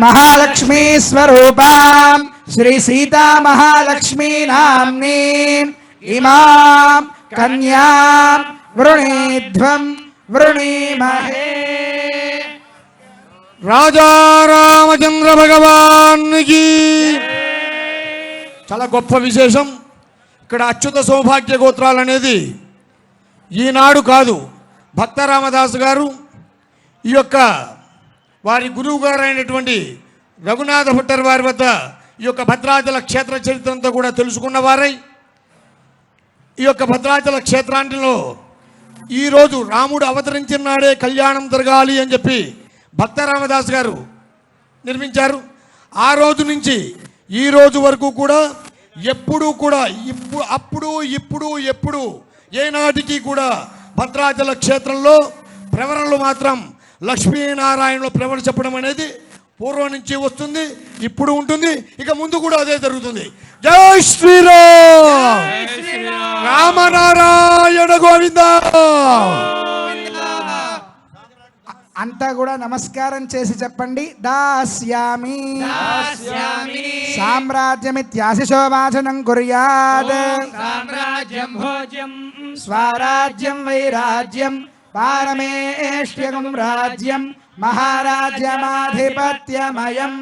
महालक्ष्मी स्वरूपां श्री सीता महालक्ष्मी नाम्नीं इमां कन्यां वृणीध्वं वृणीमहे। రాజా రామచంద్ర భగవానికి చాలా గొప్ప విశేషం. ఇక్కడ అచ్యుత సౌభాగ్య గోత్రాలు అనేది ఈనాడు కాదు, భక్త రామదాసు గారు ఈ యొక్క వారి గురువు గారు అయినటువంటి రఘునాథ భట్టర్ వారి వద్ద ఈ యొక్క భద్రాచల క్షేత్ర చరిత్రంతో కూడా తెలుసుకున్న వారై ఈ యొక్క భద్రాచల క్షేత్రాంటిలో ఈరోజు రాముడు అవతరించిన నాడే కళ్యాణం జరగాలి అని చెప్పి భక్త రామదాస్ గారు నిర్మించారు. ఆ రోజు నుంచి ఈ రోజు వరకు కూడా ఎప్పుడూ కూడా ఎప్పుడు ఏనాటికి కూడా భద్రాచల క్షేత్రంలో ప్రవరణలు మాత్రం లక్ష్మీనారాయణలో ప్రవరణ చెప్పడం అనేది పూర్వం నుంచి వస్తుంది, ఇప్పుడు ఉంటుంది, ఇక ముందు కూడా అదే జరుగుతుంది. జై శ్రీరామ్, రామనారాయణ గోవింద. అంతా కూడా నమస్కారం చేసి చెప్పండి. దాస్యామి సామ్రాజ్యమిత్యాశిషో వాచనం కుర్యాత్ స్వరాజ్యం వైరాజ్యం పారమేష్ట్యగం రాజ్యం మహారాజ్యమాధిపత్యమయం.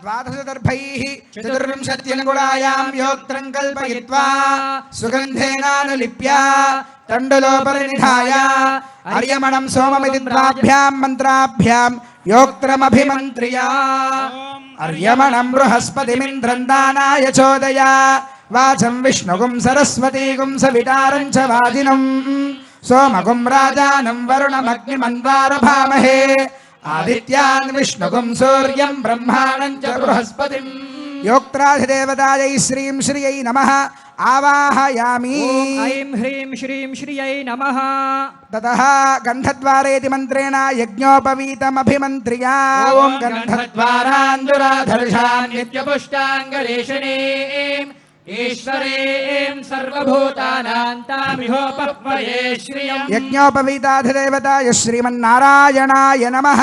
ద్వాదశదర్భైః చతుర్వింశత్యంగుళాయాం యోక్త్రం కల్పయిత్వా సుగంధేనానులిప్య తండులోపరినిధాయ అర్యమణం సోమమితి ద్వాభ్యాం మంత్రాభ్యాం యోక్త్రమభిమంత్ర్య అర్యమణం బృహస్పతిమింద్రం దానాయ చోదయ వాచం విష్ణుగుం సరస్వతీగుం సవిటారం చ వాజినం సోమగుం రాజానం వరుణమగ్నిమన్వారభామహే ఆదిత్యాన్ విష్ణుగుం సూర్యం బ్రహ్మాణం చ బృహస్పతిం. యోక్త్రాధిదేవతాయై శ్రీం శ్రియై నమః ఆవాహయామి. ఐం హ్రీం శ్రీం శ్రియై నమః. తతః గంధద్వారేతి మంత్రేణ యజ్ఞోపవీతమభిమంత్ర్య ఓం గంధద్వారాందురాధర్షాం నిత్యపుష్టాంగరేషణీం ఈశ్వరీం సర్వభూతానాం తామిహోపక్వయే శ్రియం. యజ్ఞోపవీతాధిదేవతాయ శ్రీమన్నారాయణాయ నమః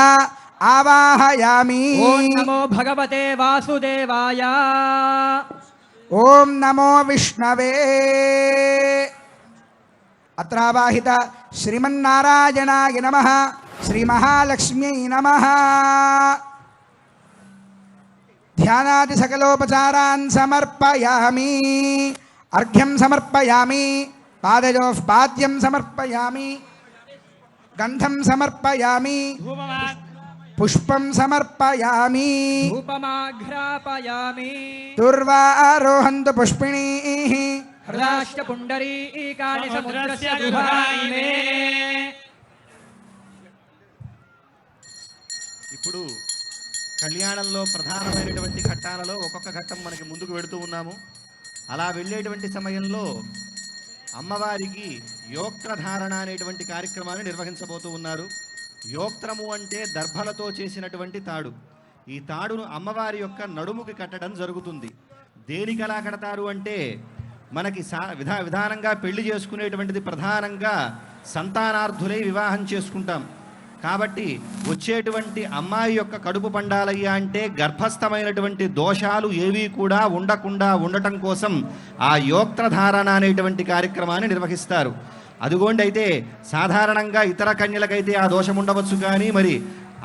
ఆవాహయామి. ఓం నమో భగవతే వాసుదేవాయ. ఓం నమో విష్ణవే. అత్రావాహిత శ్రీమన్నారాయణాయ నమః శ్రీమహాలక్ష్మ్యై నమః. ధ్యానాది సకలోపచారాన్ సమర్పయామి. అర్ఘ్యం సమర్పయామి, పాదయోః పాద్యం సమర్పయామి, గంధం సమర్పయామి, పుష్పం సమర్పయామి, ధూపమాఘ్రాపయామి. దుర్వారోహంతు పుష్పిణీః హృదాశ్చ పుండరీకాని సముద్రస్య దుహాని మే. ఇప్పుడు కళ్యాణంలో ప్రధానమైనటువంటి ఘట్టాలలో ఒక్కొక్క ఘట్టం మనకి ముందుకు వెళుతూ ఉన్నాము. అలా వెళ్ళేటువంటి సమయంలో అమ్మవారికి యోక్త్రధారణ అనేటువంటి కార్యక్రమాన్ని నిర్వహించబోతూ ఉన్నారు. యోక్త్రము అంటే దర్భలతో చేసినటువంటి తాడు. ఈ తాడును అమ్మవారి యొక్క నడుముకి కట్టడం జరుగుతుంది. దేనికి అలా కడతారు అంటే మనకి విధానంగా పెళ్లి చేసుకునేటువంటిది ప్రధానంగా సంతానార్థులై వివాహం చేసుకుంటాం. కాబట్టి వచ్చేటువంటి అమ్మాయి యొక్క కడుపు పండాలయ్యా అంటే గర్భస్థమైనటువంటి దోషాలు ఏవీ కూడా ఉండకుండా ఉండటం కోసం ఆ యోక్త్రధారణ అనేటువంటి కార్యక్రమాన్ని నిర్వహిస్తారు. అదిగోండి, అయితే సాధారణంగా ఇతర కన్యలకైతే ఆ దోషం ఉండవచ్చు, కానీ మరి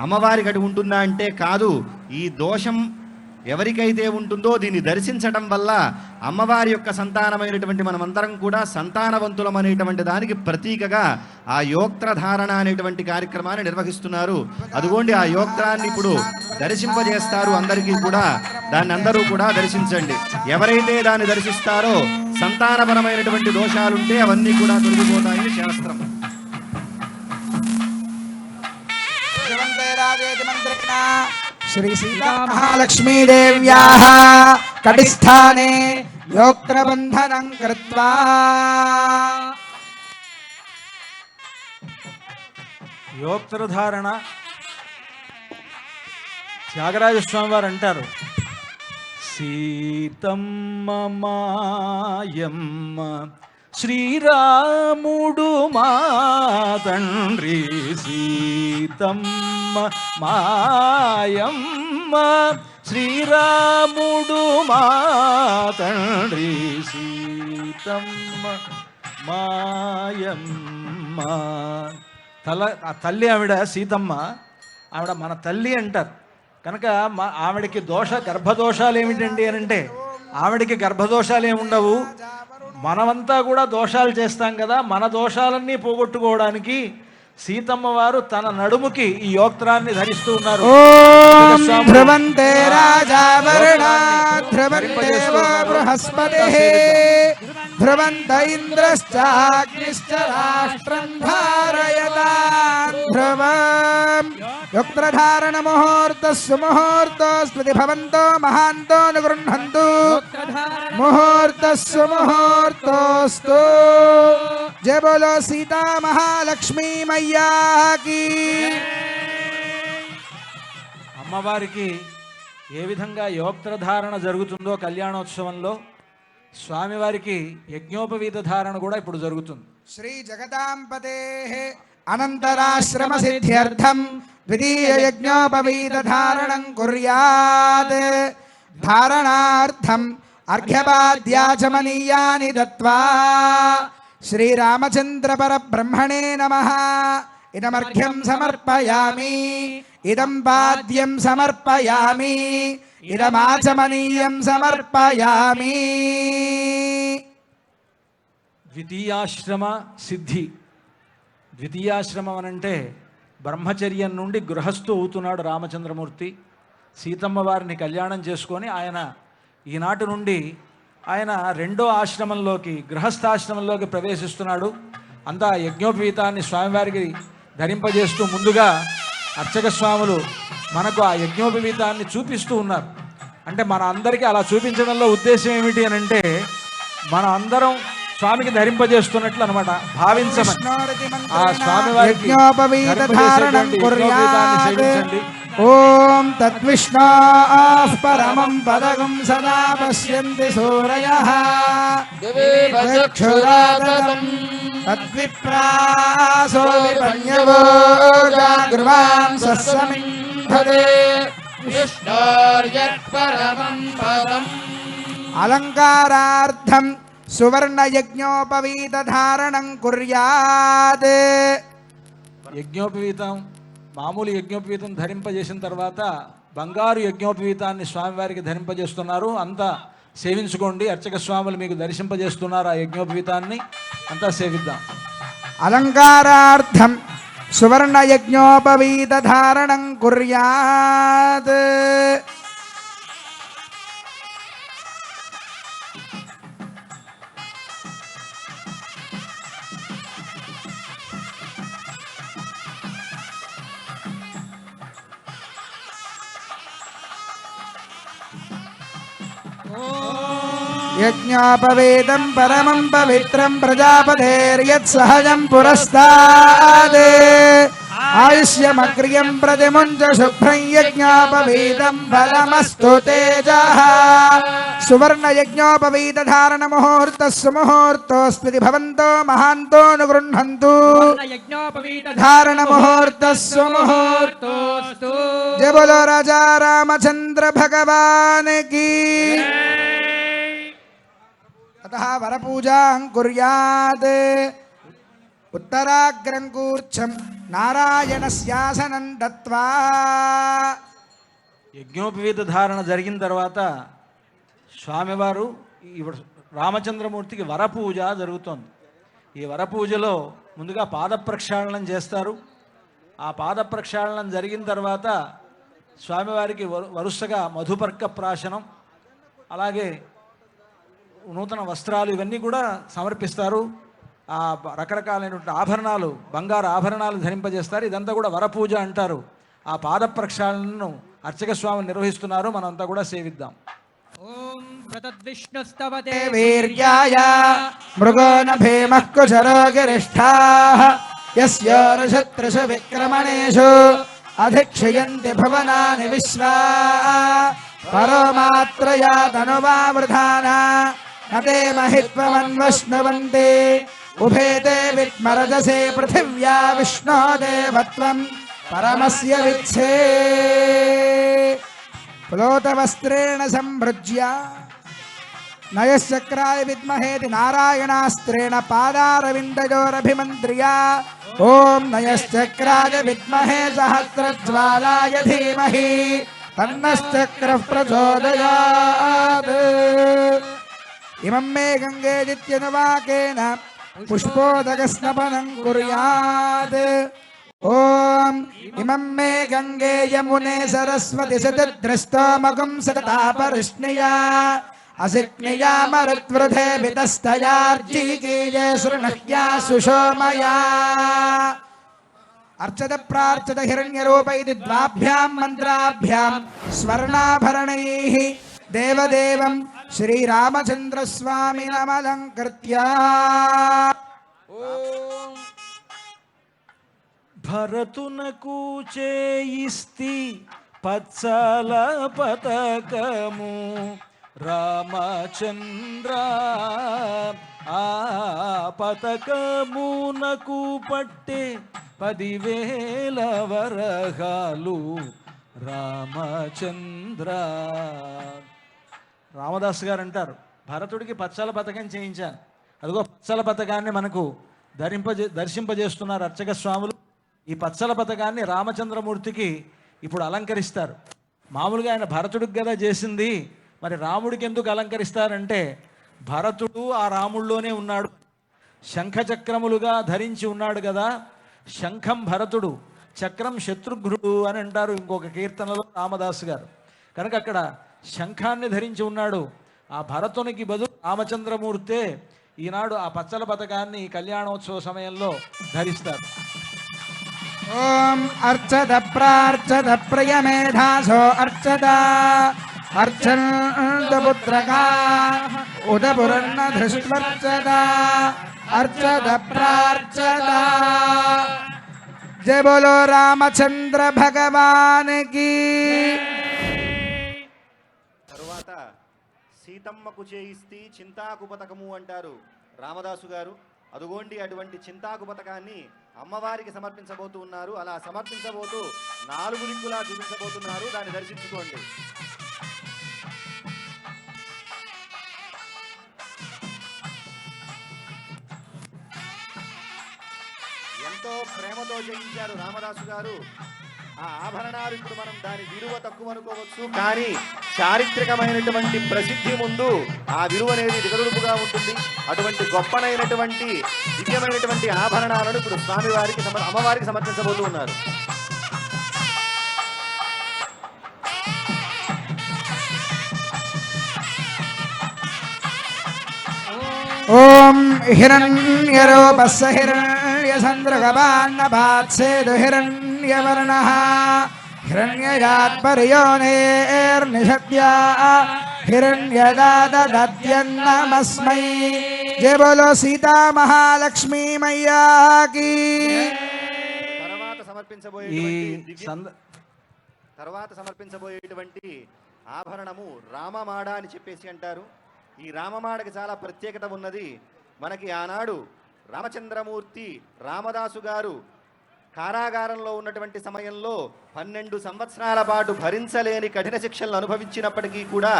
అమ్మవారికి అటు ఉంటుందా అంటే కాదు. ఈ దోషం ఎవరికైతే ఉంటుందో దీన్ని దర్శించడం వల్ల అమ్మవారి యొక్క సంతానమైనటువంటి మనమందరం కూడా సంతానవంతులం అనేటువంటి దానికి ప్రతీకగా ఆ యోక్త్రధారణ అనేటువంటి కార్యక్రమాన్ని నిర్వహిస్తున్నారు. అదిగోండి, ఆ యోక్త్రాన్ని ఇప్పుడు దర్శింపజేస్తారు అందరికీ కూడా. దాన్ని అందరూ కూడా దర్శించండి. ఎవరైతే దాన్ని దర్శిస్తారో సంతానపరమైనటువంటి దోషాలుంటే అవన్నీ కూడా తొలగిపోతాయని శాస్త్రం. శ్రీ సీతా మహాలక్ష్మీదేవ్యాః కటిస్థానే యోక్త్రబంధనం కృత్వా. యోక్త్రధారణ త్యాగరాజ స్వామి వారు అంటారు, సీతమ్మ మాయమ్మ శ్రీరాముడు మాయమ్మ తండ్రి సీతమ్మ మాయమ్మ శ్రీరాముడు మా తండ్రి సీతమ్మ మాయమ్మ. ఆ తల్లి ఆవిడ సీతమ్మ, ఆవిడ మన తల్లి అంటారు కనుక ఆవిడకి గర్భదోషాలు ఏమిటండి అని అంటే ఆవిడకి గర్భదోషాలు ఏముండవు. మనమంతా కూడా దోషాలు చేస్తాం కదా, మన దోషాలన్నీ పోగొట్టుకోవడానికి సీతమ్మ వారు తన నడుముకి ఈ యోక్త్రాన్ని ధరిస్తూ ఉన్నారు. ధ్రువంతే రాజా వరుణా ధ్రువంతే బృహస్పతిః ధ్రువంత ఇంద్రశ్చాగ్నిశ్చ రాష్ట్రం ధారయతాన్ ధ్రువం యోక్త్రధారణ ముహూర్తస్సు ముహూర్తోస్మృతి భవంతో మహాంతో అనుగృహంతు ముహూర్తస్సు ముహూర్తోస్తు. జయ బోలో సీతా మహాలక్ష్మీ మయ్యా కీ. అమ్మవారికి ఏ విధంగా యోక్త్రధారణ జరుగుతుందో కళ్యాణోత్సవంలో స్వామివారికి యజ్ఞోపవీత ధారణ కూడా ఇప్పుడు జరుగుతుంది. శ్రీ జగదాంపతే అనంతరాశ్రమ సిద్ధ్యర్థం ద్వితీయ యజ్ఞోపవీత ధారణం కుర్యాత్. ధారణార్థం అర్ఘ్యపాద్యాచమనీయాని దత్వా శ్రీరామచంద్ర పరబ్రహ్మణే నమః. ఇదమర్ఘ్యం సమర్పయామి, ఇదం పాద్యం సమర్పయామి, ఇదమాచమనీయం సమర్పయామి. ద్వితీయాశ్రమ సిద్ధి. ద్వితీయాశ్రమం అనంటే బ్రహ్మచర్యం నుండి గృహస్థు అవుతున్నాడు రామచంద్రమూర్తి. సీతమ్మ వారిని కళ్యాణం చేసుకొని ఆయన ఈనాటి నుండి ఆయన రెండో ఆశ్రమంలోకి గృహస్థాశ్రమంలోకి ప్రవేశిస్తున్నాడు. అంతా యజ్ఞోపవీతాన్ని స్వామివారికి ధరింపజేస్తూ ముందుగా అర్చక స్వాములు మనకు ఆ యజ్ఞోపవీతాన్ని చూపిస్తూ ఉన్నారు. అంటే మన అందరికీ అలా చూపించడంలో ఉద్దేశం ఏమిటి అని అంటే మన అందరం స్వామికి ధరింపజేస్తున్నట్లు అనమాట భావించమని. ఆ స్వామివారికి సేవించండి. ఓం తద్విష్ణాః పరమం పదగం సదా పశ్యంతి సూరయః చక్షురాదతం తద్విప్రాసో విపన్యవో జాగృవాన్ సస్సమింధతే విష్ణోర్యత్పరమం పదం. అలంకారార్థం సువర్ణ యజ్ఞోపవీత ధారణం కుర్యాత్. యజ్ఞోపవీతం మామూలు యజ్ఞోపవీతం ధరింపజేసిన తర్వాత బంగారు యజ్ఞోపవీతాన్ని స్వామివారికి ధరింపజేస్తున్నారు. అంతా సేవించుకోండి. అర్చక స్వాములు మీకు దర్శింపజేస్తున్నారు ఆ యజ్ఞోపవీతాన్ని. అంతా సేవిద్దాం. అలంకారార్థం సువర్ణ యజ్ఞోపవీత ధారణం కుర్యాత్. యజ్ఞోపవేదం పరమం పవిత్రం ప్రజాపతేర్యత్ సహజం పురస్తాద్. ఆయుష్యమగ్ర్యం ప్రతిముంచ శుభ్రం యజ్ఞోపవీతం ఫలమస్తు తేజః. సువర్ణ యజ్ఞోపవీత ధారణ ముహూర్తస్సు ముహూర్తోస్మితి భవంతో మహాంతో అనుగృహంతు ధారణ ముహూర్తస్సు ముహూర్తోస్తు. జయ బోలో రాజా రామచంద్ర భగవాన్ కీ. అతః వరపూజాం కుర్యాత్. ఉత్తరాగ్రం కూర్చం నారాయణస్యాసనం దత్వా. యజ్ఞోపవీత ధారణ జరిగిన తర్వాత స్వామివారు రామచంద్రమూర్తికి వరపూజ జరుగుతోంది. ఈ వరపూజలో ముందుగా పాద ప్రక్షాళనం చేస్తారు. ఆ పాద ప్రక్షాళనం జరిగిన తర్వాత స్వామివారికి వరుసగా మధుపర్క ప్రాశనం, అలాగే నూతన వస్త్రాలు ఇవన్నీ కూడా సమర్పిస్తారు. ఆ రకరకాలైనటువంటి ఆభరణాలు, బంగారు ఆభరణాలు ధరింపజేస్తారు. ఇదంతా కూడా వరపూజ అంటారు. ఆ పాద ప్రక్షాళనను అర్చక స్వామి నిర్వహిస్తున్నారు. మనంతా కూడా సేవిద్దాం. ఓం ప్రతద్విష్ణుస్తవతే వీర్యాయ మృగో నభేమః కుశరో గిరిష్ఠాః యస్యోరుషత్రిషు విక్రమణేషు అధిక్షయంతి భువనాని విశ్వా పరమాత్రయా తనువావృధానా నతే మహిత్వమన్వశ్నువంతి उभे ते विद्मरजसे पृथिव्या विष्णो देवत्वं परमस्य विच्छे प्लोतवस्त्रेण संभृज्य नयश्चक्राय विद्महेति नारायणास्त्रेण पादारविन्दयोरभिमन्त्र्य ॐ नयश्चक्राय विद्महे सहस्रज्वालाय धीमहि तन्नश्चक्रः प्रचोदयात् इमं मे गङ्गेदित्यनुवाकेन पुष्पोदकस्नपनं कुर्यात् ॐ इमं मे गङ्गे यमुने सरस्वति सतद्रष्टोमगं सततापरिष्णिया असिक्निया मरुत्वृधे वितस्तयार्जीकीये शृणह्या सुषोमया अर्चत प्रार्चत हिरण्यरूप इति द्वाभ्यां मन्त्राभ्यां स्वर्णाभरणैः देवदेवं श्रीरामचन्द्रस्वामिनमलङ्कृत्य భరతునకు చేయిస్తి పచ్చల పతకము రామచంద్ర ఆ పతకమునకు పట్టే 10,000 వరహాలు రామచంద్ర. రామదాస్ గారు అంటారు, భరతుడికి పచ్చల పతకం చేయించాను, అదిగో పచ్చల పతకాన్ని మనకు దర్శింపజేస్తున్నారు అర్చక స్వాములు. ఈ పచ్చల పతకాన్ని రామచంద్రమూర్తికి ఇప్పుడు అలంకరిస్తారు. మామూలుగా ఆయన భరతుడికి కదా చేసింది, మరి రాముడికి ఎందుకు అలంకరిస్తారంటే భరతుడు ఆ రాముల్లోనే ఉన్నాడు, శంఖచక్రములుగా ధరించి ఉన్నాడు కదా. శంఖం భరతుడు, చక్రం శత్రుఘ్నుడు అని అంటారు ఇంకొక కీర్తనలో రామదాసు గారు. కనుక అక్కడ శంఖాన్ని ధరించి ఉన్నాడు. ఆ భరతునికి బదులు రామచంద్రమూర్తే ఈనాడు ఆ పచ్చల పతకాన్ని కళ్యాణోత్సవ సమయంలో ధరిస్తారు. ఓం అర్చత ప్రార్చత ప్రియమేధాసో అర్చత అర్చంతపుత్రకా ఉదపురన్న ధృష్ట్వర్చత అర్చత ప్రార్చత. జయ బోలో రామచంద్ర భగవానికి. తరువాత సీతమ్మకు చేయిస్తే చింతాకు పతకము అంటారు రామదాసు గారు. అదుగోండి అటువంటి చింతాకు పతకాన్ని అమ్మవారికి సమర్పించబోతూ ఉన్నారు. అలా సమర్పించబోతూ 4 దిక్కులా చూపించబోతున్నారు, దాన్ని దర్శించుకోండి. ఎంతో ప్రేమతో చేయించారు రామదాసు గారు. ఆ ఆభరణాలు ఇప్పుడు మనం దాని విలువ తక్కువ అనుకోవచ్చు, కానీ చారిత్రకమైనటువంటి ప్రసిద్ధి ముందు ఆ విలువ అనేది దిగదుడుపుగా ఉంటుంది. అటువంటి గొప్పనైనటువంటి దివ్యమైనటువంటి ఆభరణాలను ఇప్పుడు స్వామివారికి అమ్మవారికి సమర్పించబోతూ ఉన్నారు. ఓం హిరణ్యరూపస్స హిరణ్యచంద్రగవాన్నపాత్సేదు హిరణ్యవర్ణః హిరణ్యయాత్పర్యోనేర్నిషద్యా హిరణ్యదాదద్యన్నమస్మై. జయ బోలో సీతా మహాలక్ష్మీ మయ్యాకి. తర్వాత సమర్పించబోయేటువంటి ఆభరణము రామమాడ అని చెప్పేసి అంటారు. ఈ రామమాడకి చాలా ప్రత్యేకత ఉన్నది. మనకి ఆనాడు రామచంద్రమూర్తి రామదాసు గారు కారాగారంలో ఉన్నటువంటి సమయంలో 12 సంవత్సరాల పాటు భరించలేని కఠిన శిక్షలను అనుభవించినప్పటికీ కూడా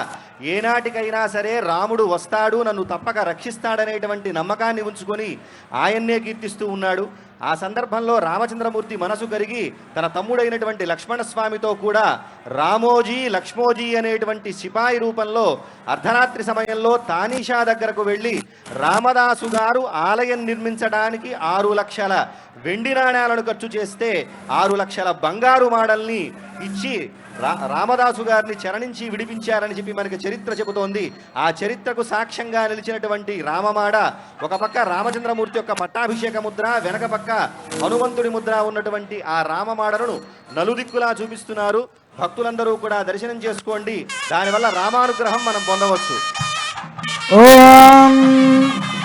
ఏనాటికైనా సరే రాముడు వస్తాడు, నన్ను తప్పక రక్షిస్తాడనేటువంటి నమ్మకాన్ని ఉంచుకొని ఆయన్నే కీర్తిస్తూ ఉన్నాడు. ఆ సందర్భంలో రామచంద్రమూర్తి మనసు కరిగి తన తమ్ముడైనటువంటి లక్ష్మణస్వామితో కూడా రామోజీ లక్ష్మోజీ అనేటువంటి సిపాయి రూపంలో అర్ధరాత్రి సమయంలో తానీషా దగ్గరకు వెళ్ళి రామదాసు గారు ఆలయం నిర్మించడానికి 6 లక్షల వెండి నాణ్యాలను ఖర్చు చేస్తే 6 లక్షల బంగారు మాడల్ని ఇచ్చి రామదాసు గారిని చరణించి విడిపించారని చెప్పి మనకి చరిత్ర చెబుతోంది. ఆ చరిత్రకు సాక్ష్యంగా నిలిచినటువంటి రామమాడ ఒక పక్క రామచంద్రమూర్తి యొక్క పట్టాభిషేక ముద్ర, వెనక పక్క హనుమంతుడి ముద్ర ఉన్నటువంటి ఆ రామమాడను నలుదిక్కులా చూపిస్తున్నారు. భక్తులందరూ కూడా దర్శనం చేసుకోండి, దానివల్ల రామానుగ్రహం మనం పొందవచ్చు. ఓం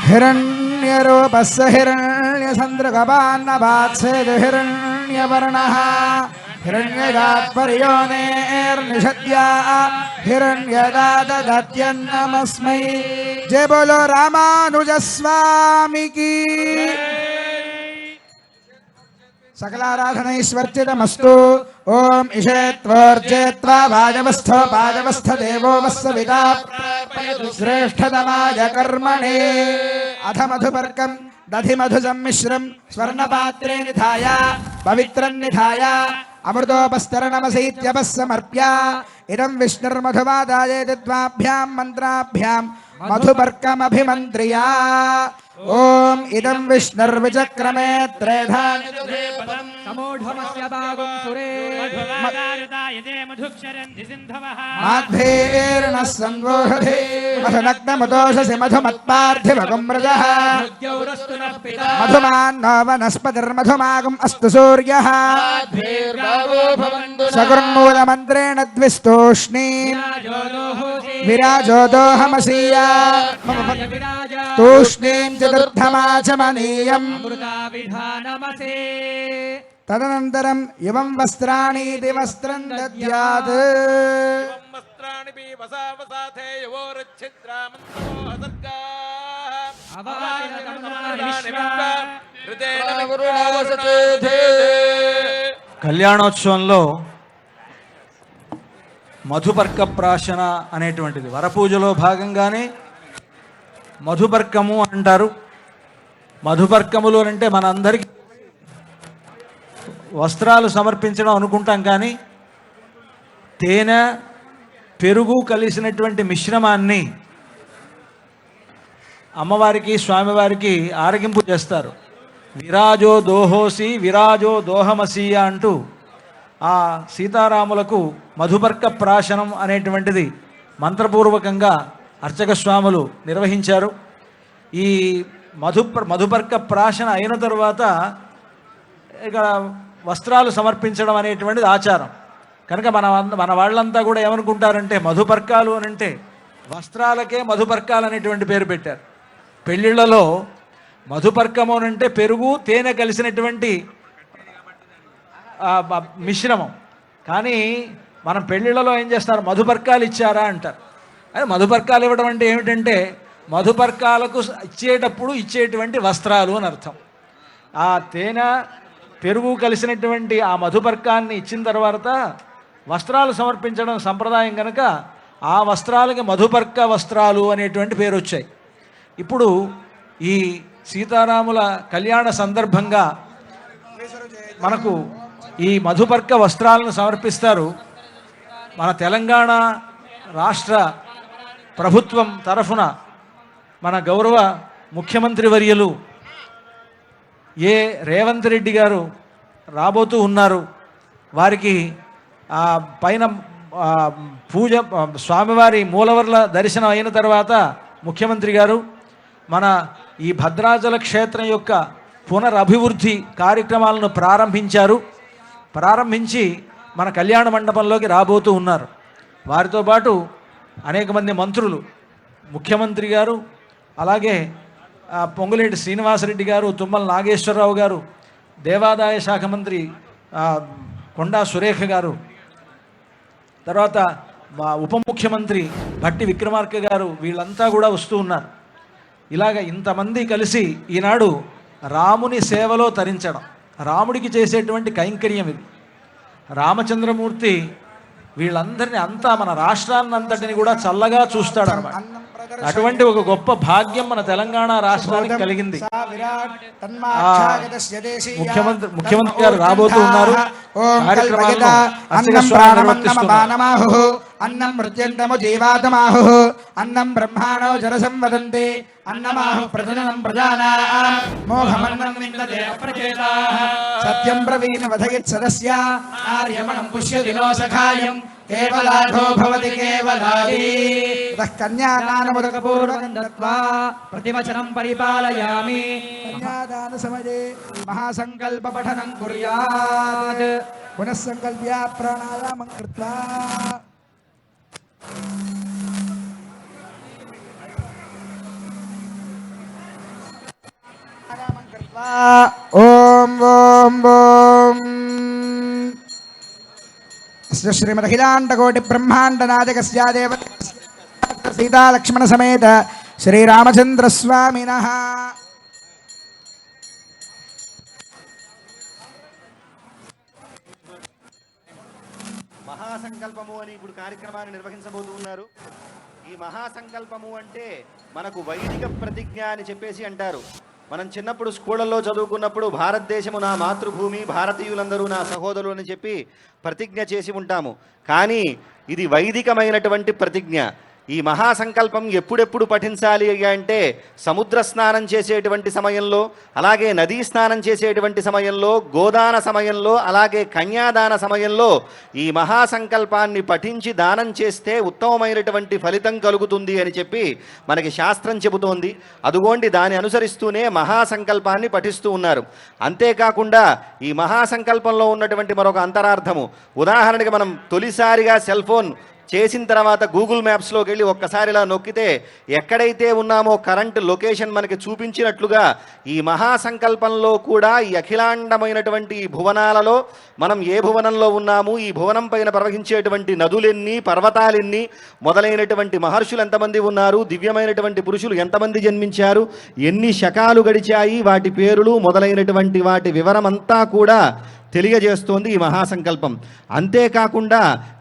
హిరణ్యరూపస్స హిరణ్యచంద్రగవాన్నపాత్సేదు హిరణ్యవర్ణః हिरण्यदात्पर्योनेर्निषद्या हिरण्यदादत्यन्नमस्मै जय बोलो रामानुजस्वामी की सकलाराधनैश्वर्चितमस्तु ओम इषेत्वर्जेत्वा भाजवस्थो भाजवस्थ देवो वस्सविता श्रेष्ठतमाय कर्मणे अथ मधुपर्कं दधि मधु सम्मिश्रं स्वर्णपात्रे निधाय पवित्रं निधाय अमृतोपस्तरणमसैत्यपस्समर्प्य इदं विष्णुर्मधुवादाय द्वाभ्यां मन्त्राभ्यां मधुपर्कमभिमन्त्र्या ओम इदं विष्णुर्विचक्रमे त्रेधा समूढमस्य भागं सुरे माध्वेर्नः संवोषधे मधुनग्नमुदोषसि मधुमत्पार्थिवगुम्रजः द्यौरस्तु नः पिता मधुमान्नो वनस्पतिर्मधुमागम् अस्तु सूर्यः सकुर्मूलमन्त्रेण द्विस्तूष्णीम् विराजो दोहमसीया तूष्णीम् चतुर्थमाचमनीयम् अमृताविधानमसे तदनन्तरम् इमं वस्त्राणीति वस्त्रं दद्यात् కళ్యాణోత్సవంలో మధుపర్క ప్రాశన అనేటువంటిది వరపూజలో భాగంగానే మధుపర్కము అంటారు. మధుపర్కములు అంటే మనందరికీ వస్త్రాలు సమర్పించడం అనుకుంటాం, కానీ తేనె పెరుగు కలిసినటువంటి మిశ్రమాన్ని అమ్మవారికి స్వామివారికి ఆరగింపు చేస్తారు. విరాజో దోహోసి విరాజో దోహమసీయ అంటూ ఆ సీతారాములకు మధుపర్క ప్రాశనం అనేటువంటిది మంత్రపూర్వకంగా అర్చక స్వాములు నిర్వహించారు. ఈ మధుపర్క ప్రాశన అయిన తర్వాత ఇక వస్త్రాలు సమర్పించడం అనేటువంటిది ఆచారం. కనుక మన వాళ్ళంతా కూడా ఏమనుకుంటారంటే మధుపర్కాలు అని అంటే వస్త్రాలకే మధుపర్కాలు అనేటువంటి పేరు పెట్టారు. పెళ్ళిళ్ళలో మధుపర్కము అని అంటే పెరుగు తేనె కలిసినటువంటి మిశ్రమం. కానీ మనం పెళ్ళిళ్ళలో ఏం చేస్తారు, మధుపర్కాలు ఇచ్చారా అంటారు. అదే మధుపర్కాలు ఇవ్వడం అంటే ఏమిటంటే మధుపర్కాలకు ఇచ్చేటప్పుడు ఇచ్చేటువంటి వస్త్రాలు అని అర్థం. ఆ తేనె పెరుగు కలిసినటువంటి ఆ మధుపర్కాన్ని ఇచ్చిన తర్వాత వస్త్రాలు సమర్పించడం సంప్రదాయం కనుక ఆ వస్త్రాలకి మధుపర్క వస్త్రాలు అనేటువంటి పేరు వచ్చాయి. ఇప్పుడు ఈ సీతారాముల కళ్యాణ సందర్భంగా మనకు ఈ మధుపర్క వస్త్రాలను సమర్పిస్తారు. మన తెలంగాణ రాష్ట్ర ప్రభుత్వం తరఫున మన గౌరవ ముఖ్యమంత్రి వర్యులు రేవంత్ రెడ్డి గారు రాబోతూ ఉన్నారు. వారికి పైన పూజ స్వామివారి మూలవర్ల దర్శనం అయిన తర్వాత ముఖ్యమంత్రి గారు మన ఈ భద్రాచల క్షేత్రం యొక్క పునరభివృద్ధి కార్యక్రమాలను ప్రారంభించి మన కళ్యాణ మండపంలోకి రాబోతూ ఉన్నారు. వారితో పాటు అనేక మంది మంత్రులు, ముఖ్యమంత్రి గారు, అలాగే పొంగులేటి శ్రీనివాసరెడ్డి గారు, తుమ్మల నాగేశ్వరరావు గారు, దేవాదాయ శాఖ మంత్రి కొండా సురేఖ గారు, తర్వాత ఉప ముఖ్యమంత్రి భట్టి విక్రమార్క గారు, వీళ్ళంతా కూడా వస్తూ ఉన్నారు. ఇలాగ ఇంతమంది కలిసి ఈనాడు రాముని సేవలో తరించడం, రాముడికి చేసేటువంటి కైంకర్యం ఇది. రామచంద్రమూర్తి వీళ్ళందరినీ అంతా మన రాష్ట్రాన్ని అంతటిని కూడా చల్లగా చూస్తాడు అన్నమాట. అటువంటి ఒక గొప్ప భాగ్యం మన తెలంగాణ రాష్ట్రానికి కలిగింది. ముఖ్యమంత్రి గారు రాబోతూ ఉన్నారు. అన్నం మృత్యంతము జీవాతమాహు అన్నం బ్రహ్మాణో జనసంవదంతి అన్నమాహు ప్రజననం ప్రజానాం మోహమన్నం విందతే అప్రచేతాః సత్యం బ్రవీణ వదయత్ సదస్య ఆర్యమణం పుష్యతి నో సఖాయం కేవలాఘో భవతి కేవలాది తః కన్యాదానముదకపూర్వకం దత్వా ప్రతివచనం పరిపాలయామి. కన్యాదాన సమయే మహాసంకల్ప పఠనం కుర్యాత్ పునః సంకల్ప్య ప్రాణాయామం కృత్వా ఓం ఓం ఓం यस्य श्रीमदखिलाण्डकोटि ब्रह्माण्ड नायकस्य देव सीता लक्ष्मण समेत श्रीरामचंद्र स्वामिनः మహాసంకల్పము అని ఇప్పుడు కార్యక్రమాన్ని నిర్వహించబోతున్నారు. ఈ మహాసంకల్పము అంటే మనకు వైదిక ప్రతిజ్ఞ అని చెప్పేసి అంటారు. మనం చిన్నప్పుడు స్కూళ్ళల్లో చదువుకున్నప్పుడు భారతదేశము నా మాతృభూమి, భారతీయులందరూ నా సహోదరులు అని చెప్పి ప్రతిజ్ఞ చేసి ఉంటాము. కానీ ఇది వైదికమైనటువంటి ప్రతిజ్ఞ. ఈ మహాసంకల్పం ఎప్పుడెప్పుడు పఠించాలి అంటే సముద్ర స్నానం చేసేటువంటి సమయంలో, అలాగే నదీ స్నానం చేసేటువంటి సమయంలో, గోదాన సమయంలో, అలాగే కన్యాదాన సమయంలో ఈ మహాసంకల్పాన్ని పఠించి దానం చేస్తే ఉత్తమమైనటువంటి ఫలితం కలుగుతుంది అని చెప్పి మనకి శాస్త్రం చెబుతోంది. అదుగోండి దాన్ని అనుసరిస్తూనే మహాసంకల్పాన్ని పఠిస్తూ ఉన్నారు. అంతేకాకుండా ఈ మహాసంకల్పంలో ఉన్నటువంటి మరొక అంతరార్థము, ఉదాహరణకి మనం తొలిసారిగా సెల్ ఫోన్ చేసిన తర్వాత గూగుల్ మ్యాప్స్లోకి వెళ్ళి ఒక్కసారి ఇలా నొక్కితే ఎక్కడైతే ఉన్నామో కరెంట్ లొకేషన్ మనకి చూపించినట్లుగా ఈ మహాసంకల్పంలో కూడా ఈ అఖిలాండమైనటువంటి ఈ భువనాలలో మనం ఏ భువనంలో ఉన్నాము, ఈ భువనం పైన ప్రవహించేటువంటి నదులెన్ని, పర్వతాలెన్ని, మొదలైనటువంటి మహర్షులు ఎంతమంది ఉన్నారు, దివ్యమైనటువంటి పురుషులు ఎంతమంది జన్మించారు, ఎన్ని శకాలు గడిచాయి, వాటి పేరులు మొదలైనటువంటి వాటి వివరమంతా కూడా తెలియజేస్తోంది ఈ మహాసంకల్పం. అంతేకాకుండా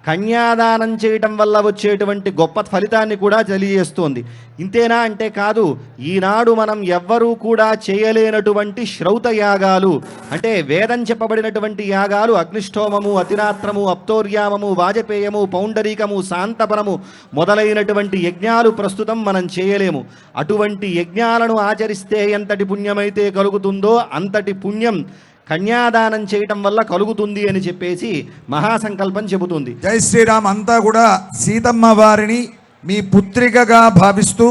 కన్యాదానం చేయటం వల్ల వచ్చేటువంటి గొప్ప ఫలితాన్ని కూడా తెలియజేస్తోంది. ఇంతేనా అంటే కాదు, ఈనాడు మనం ఎవ్వరూ కూడా చేయలేనటువంటి శ్రౌత యాగాలు అంటే వేదం చెప్పబడినటువంటి యాగాలు, అగ్నిష్టోమము, అతిరాత్రము, అప్తోర్యామము, వాజపేయము, పౌండరీకము, శాంతపరము మొదలైనటువంటి యజ్ఞాలు ప్రస్తుతం మనం చేయలేము. అటువంటి యజ్ఞాలను ఆచరిస్తే ఎంతటి పుణ్యమైతే కలుగుతుందో అంతటి పుణ్యం కన్యాదానం చేయటం వల్ల కలుగుతుంది అని చెప్పేసి మహాసంకల్పం చెబుతుంది. జై శ్రీరామ్. అంతా కూడా సీతమ్మ వారిని మీ పుత్రికగా భావిస్తూ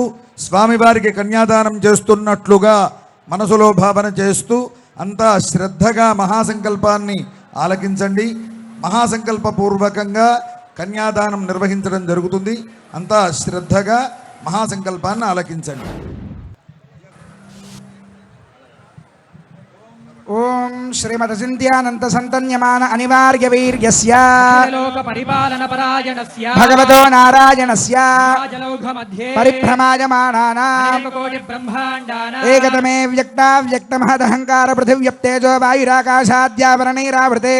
స్వామివారికి కన్యాదానం చేస్తున్నట్లుగా మనసులో భావన చేస్తూ అంతా శ్రద్ధగా మహాసంకల్పాన్ని ఆలకించండి. మహాసంకల్పపూర్వకంగా కన్యాదానం నిర్వహించడం జరుగుతుంది. అంతా శ్రద్ధగా మహాసంకల్పాన్ని ఆలకించండి. ఓం శ్రీమదచింత్యానంత సంతన్యమాన అనివార్య వీర్యస్య లోక పరిపాలన పరాయణస్య భగవతో నారాయణస్య రాజలౌఘ మధ్యే పరిభ్రమాయమానానాం కోటి బ్రహ్మాండానాం ఏకతమే వ్యక్తావ్యక్తమహదహంకార పృథివ్యప్తేజో వాయురాకాశాద్యావరణైరావృతే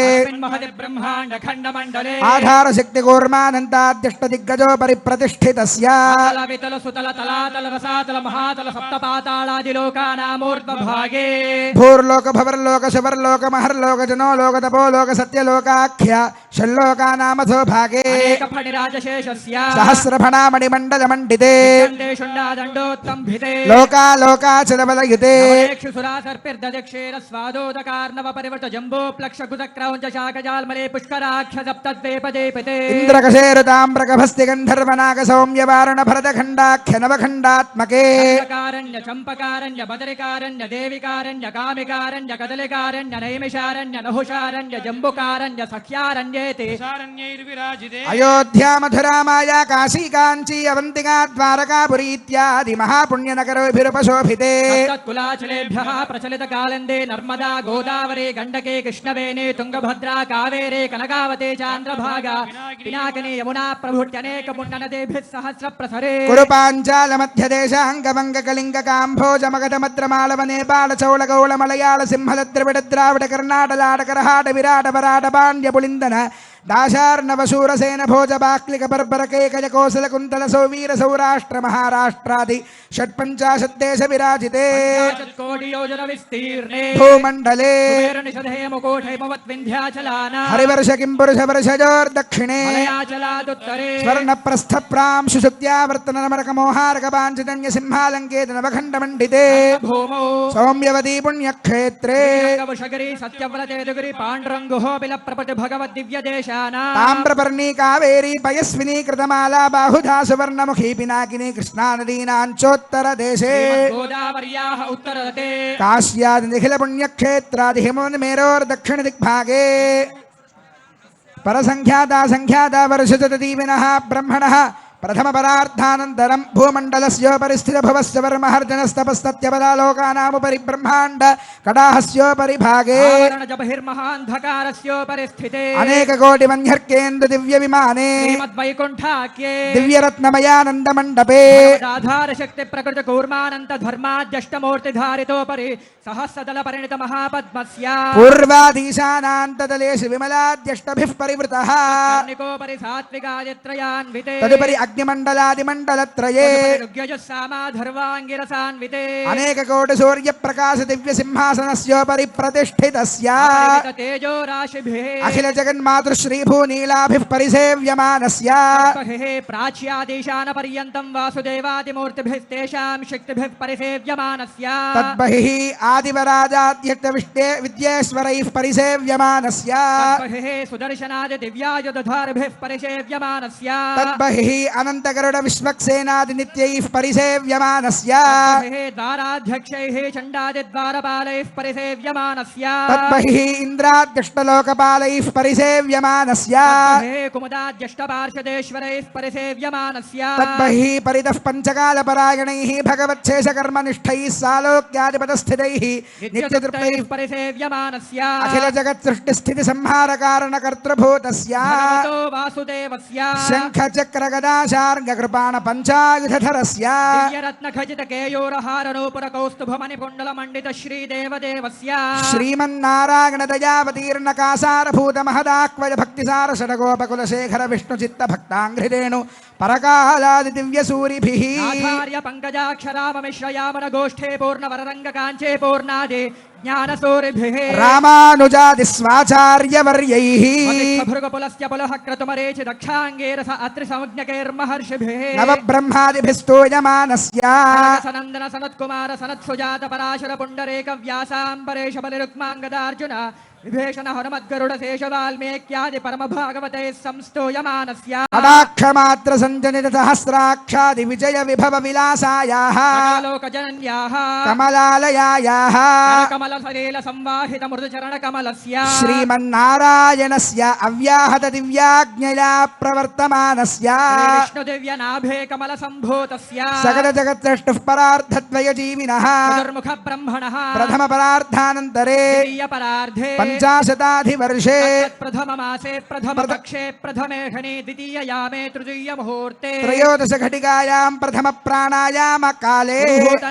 మహది బ్రహ్మాండ ఖండ మండలే ఆధారశక్తి కూర్మానంతాద్యష్టదిగ్గజో పరిప్రతిష్ఠితస్య అతల వితల సుతల తలాతల రసాతల మహాతల సప్తపాతాళాది లోకానామూర్ధ్వ భాగే భూర్లోక భవర్లోక శవర్లోక మహర్లోక జనోలోక తపోలోక సత్యలోకాఖ్య షల్లోకానామథో భాగే అనేక ఫణిరాజశేషస్య సహస్రఫణామణి మండల మండితే దండోత్తంభితే లోకాలోకాచలబలయుతే సురా సర్పిర్దక్షేర స్వాదోదకార్ణవ పరివృత జంబో ప్లక్ష కుతక్రౌంచ శాకజాల్మలే పుష్కరాక్ష సప్తద్వేపదేపితే ఇంద్రకశేరుతామ్రకభస్తి గంధర్వనాగ సౌమ్య వారుణ భరతఖండాఖ్య నవఖండాత్మకే కారణ్య చంపకారణ్య బదరికారణ్య దేవికారణ్య కామికారణ్య కదలికారణ్య నైమిషారణ్య నహుషారణ్య జంబుకారణ్య సఖ్యారణ్యేతే అయోధ్యా మధురా మాయా కాశీ కాంచీ అవంతిగా ద్వారకాపురి ఇత్యాది మహాపుణ్యనగరోభిరుపశోభితే కులాచలేభ్యః ప్రచలిత కాలందే నర్మదా గోదావరి గండకే కృష్ణవేణి తుంగభద్రా కావేరే కనకావతే చాంద్రభాగా పినాకిని యమునా ప్రభుత్యనేక పుణ్యనదేభిః సహస్ర ప్రసరే కురు పాంచాల మధ్యదేశాంగవంగ కళింగ కాంభోజ మగధ మద్రమాళవ నేపాళ చౌళ గౌళ మలయాళ సింహల ద్రవిడ ద్రావిడ కర్ణాటలాట కరహాట విరాట వరాట పాండ్య పులిందన దాశార్ణవ శూరసేన భోజ బాక్లిక బర్బర కేకయ కోసల కుంతల సౌవీర సౌరాష్ట్ర మహారాష్ట్రాది షట్పంచాశద్దేశ విరాజితే కోటి యోజన విస్తీర్ణే భూమండలే నిషధే ముకోఠైమవత్ వింధ్యాచలానా హరివర్ష కింపురుష వర్షజోర్దక్షిణే మలయాచలాదుత్తరే స్వర్ణ ప్రస్థ ప్రాంశు శుక్త్యావర్తన నమరక మోహారక పాంచజన్య సింహాలంకేత నవఖండ మండితే భూమౌ సౌమ్యవతీ పుణ్యక్షేత్రే వృషగిరి సత్యవ్రతేదుగిరి పాండురంగుహో బిల ప్రపటి భగవద్ దివ్య దేశానా తామ్రపర్ణీ కావేరీ పయస్వినీ కృతమాలా బాహుధా సువర్ణముఖీ పినాకినీ కృష్ణానదీనాంచోత్తర దేశే గోదావర్యాః ఉత్తరతే కాశ్యాది నిఖిల పుణ్యక్షేత్రాది హిమోన్మేరోర్దక్షిణ దిగ్భాగే పరసంఖ్యాతా సంఖ్యాతా వర్షజత దీవినః బ్రహ్మణః ప్రథమ పరార్థానంతరం భూమండలస్యోపరిస్థితభువస్య వర్మహర్జనస్తపస్తత్యపదాలోకానాముపరి బ్రహ్మాండ కడాహస్యోపరి భాగే ఆవరణజ బహిర్మహాంధకారస్యోపరి స్థితే అనేక కోటి మన్యర్కేంద్ర దివ్య విమానే శ్రీమద్వైకుంఠాఖ్యే దివ్యరత్నమయానంద మండపే ఆధార శక్తి ప్రకృతి కూర్మానంత ధర్మాద్యష్టమూర్తి ధారితోపరి సహస్రదళ పరిణిత మహాపద్మస్య పూర్వాధీశానాంతదలేషు విమలాద్యష్టభిః పరివృతః కర్ణికోపరి సాత్వికాదిత్రయాన్వితే తదుపరి అగ్నిమండలాదిమండలత్రయే రుగ్యజస్సామాధర్వాంగిరసాన్వితే అనేక కోటి సూర్య ప్రకాశ దివ్య సింహాసనస్యోపరి ప్రతిష్ఠితస్య అపరిమిత తేజో రాశిభిః అఖిల జగన్మాతృశ్రీ భూనీలాభిః పరిసేవ్యమానస్య తద్బహిః ప్రాచ్యాదీశాన పర్యంతం వాసుదేవాదిమూర్తిభిస్తేషాం శక్తిభిః పరిసేవ్యమానస్య తద్బహిః ఆదివరాజాద్యక్త విద్యేశ్వరైః పరిసేవ్యమానస్య తద్బహిః సుదర్శనాది దివ్యాయుధధారిభిః పరిసేవ్యమానస్య తద్బహిః అనంతగరుడ విశ్వక్సేనాది నిత్యైః పరిసేవ్యమానస్య తద్బహిః ద్వారాధ్యక్షైః చండాదిద్వారపాలైః పరిసేవ్యమానస్య తద్బహిః ఇంద్రాద్యష్టలోకపాలైః పరిసేవ్యమానస్య తద్బహిః కుముదాద్యష్టపార్షదేశ్వరైః పరిసేవ్యమానస్య తద్బహిః పరితః పంచకాలపరాయణైః భగవచ్ఛేషకర్మనిష్ఠైः సాలోక్యాధిపతస్థితైః నిత్యతృప్తైః పరిసేవ్యమానస్య అఖిల జగత్ సృష్టి స్థితి సంహార కారణ కర్తృభూతస్య భగవతో వాసుదేవస్య శంఖ చక్ర గదాశార్గ కృపాణ పంచాయుధరస్య దివ్యరత్న ఖచిత కేయూరహార నూపుర కౌస్తుభమణి పుండల మండిత శ్రీదేవదేవస్య శ్రీమన్నారాయణ దయావతీర్ణ కాసారభూత మహదాక్వయ భక్తిసార షడగోపకుల శేఖర విష్ణు చిత్త భక్తాంఘ్రిరేణు పరకాలాది దివ్య సూరిభిః ఆచార్య పంకజాక్షరామమిశ్రయామన గోష్ఠే పూర్ణ వరరంగ కాంచే పూర్ణాది జ్ఞానసూరిభిః రామానుజాది స్వాచార్యవర్యైః భృగపులస్య పులః క్రతుమరేచి దక్షాంగేరస అత్రి సంజ్ఞకైర్మహర్షిభిః నవబ్రహ్మాదిభిస్తూయమానస్య సనందన సనత్కుమార సనత్సుజాత పరాశర పుండరేక వ్యాసాంబరేష బలిరుక్మాంగదార్జున విభీషణ హనుమద్గరుడ శేష వాల్మీక్యాది పరమ భాగవతే సంస్తూయమానస్య కటాక్షమాత్ర సంజనిత సహస్రాక్షాది విజయ విభవ విలాసాయాః లోకజనన్యాః కమలాలయాయాః కమల సలీల సంవాహిత మృదు చరణ కమలస్య శ్రీమన్నారాయణస్య అవ్యాహత దివ్యాజ్ఞయా ప్రవర్తమానస్య విష్ణు దివ్య నాభే కమల సంభూతస్య సకల జగత్సృష్టుః పరార్థద్వయ జీవినః చతుర్ముఖ బ్రహ్మణః ప్రథమ పరార్థానంతరే ద్వితీయ పరార్ధే పంచాశతాధివర్షే ప్రథమ మాసే ప్రథమ పక్షే ప్రథమే ఘనే ద్వితీయ యామే తృతీయ ముహూర్తే త్రయోదశ ఘటికాయాం ప్రథమ ప్రాణాయామ కాలే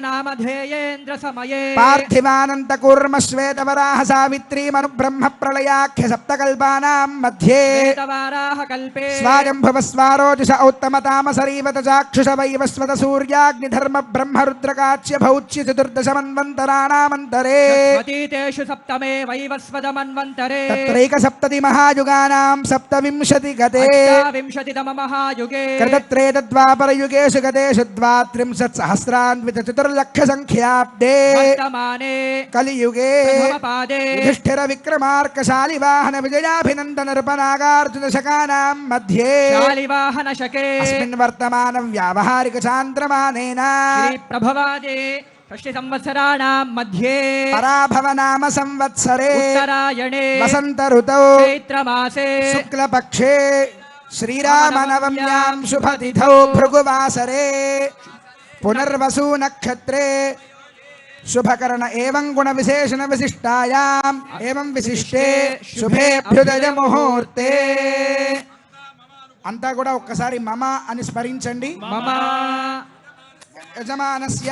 నామధేయేంద్ర సమయే పార్థివానంత కూర్మ శ్వేతవరాహ సావిత్రీ మను బ్రహ్మ ప్రళయాఖ్య సప్తకల్పానాం మధ్యే వేదవారాహ కల్పే స్వాయంభవ స్వారోజుష ఔత్తమ తామసరీవత చాక్షుష వైవస్వత సూర్యాగ్నిధర్మ బ్రహ్మ రుద్రకాచ్య భౌచ్య చతుర్దశ మన్వంతరాణామంతరే స్వతీతేషు సప్తమే వైవస్వతమన్వంతరే తత్రైక సప్తతి మహాయుగానాం సప్తవింశతి గతే వింశతితమ మహాయుగే కృతత్రేతద్వాపరయుగేషు గతేషు ద్వాత్రింశత్ సహస్రాన్విత చతుర్లక్ష సంఖ్యాబ్దే వర్తమానే కలియుగే ప్రథమ పాదే యుధిష్ఠిర విక్రమార్కశాలి వాహన విజయాభినందన నృపనాగార్జున శకానాం మధ్యే శాలివాహన శకే అస్మిన్ వర్తమాన వ్యావహారిక చాంద్రమానేన శ్రీ ప్రభవాదే షష్ఠి సంవత్సరాణాం మధ్యే పరాభవ నామ సంవత్సరే ఉత్తరాయణే వసంత ఋతౌ చైత్రమాసే శుక్లపక్షే శ్రీరామనవమ్యాం శుభతిథౌ భృగువాసరే పునర్వసు నక్షత్రే శుభకరణ ఏవం గుణ విశేషణ విశిష్టాయాం ఏవం విశిష్టే శుభేభ్యుదయ ముహూర్తే అంతా కూడా ఒక్కసారి మమ అని స్మరించండి. మమ యజమానస్య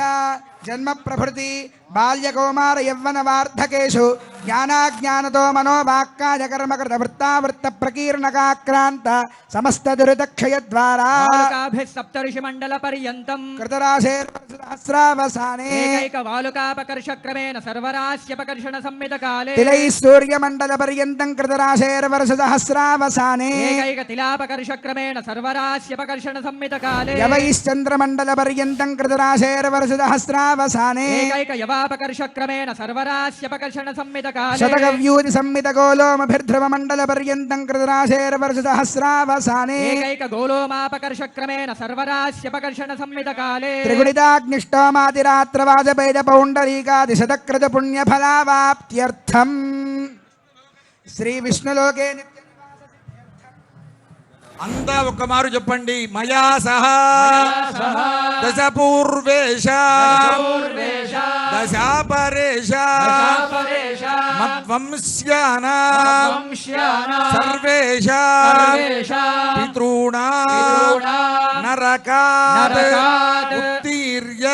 జన్మ ప్రభృతి బాల్యకౌమార యవ్వన వార్ధకేషు జ్ఞానాజ్ఞానతో మనోవాక్కాయ కర్మకృత వృత్తావృత్త ప్రకీర్ణకాక్రాంత సమస్త దురితక్షయ ద్వారా వాలుకాభిః సప్తర్షి మండల పర్యంతం కృతరాశేర్సహస్రావసానే ఏకైక వాలుకాపకర్ష క్రమేణ సర్వరాశ్యపకర్షణ సంమిత కాలే తిలై సూర్యమండల పర్యంతం కృతరాశేర్వర్ష సహస్రావసానే ఏకైక తిలాపకర్ష క్రమేణ సర్వరాశ్యపకర్షణ సంమిత కాలే యవైశ్చంద్రమండల పర్యంతం కృతరాశేర్వర్ష సహస్రావసానే ఏకైక యవాపకర్ష క్రమేణ సర్వరాశ్యపకర్షణ సంమిత కాలే శతకవ్యూతి సంమిత గోలోమభిర్ధ్రువ మండల పర్యంతం కృతరాశేర్వర్ష సహస్రావసానే ఏకైక గోలోమాపకర్ష క్రమేణ సర్వరాశ్యపకర్షణ సంమిత కాలే త్రిగుణితాగ్నిష్టోమాతిరాత్ర వాజపేయ పౌండరీకాది శతకృత పుణ్య ఫలావాప్త్యర్థం శ్రీ విష్ణులోకే అంతా ఒక్క మారు చెప్పండి. మయా సహా దశ పూర్వేశ దశాపరేశ మద్వంశ్యానా సర్వేశ పితॄణా నరకాత్ ఉత్తీర్య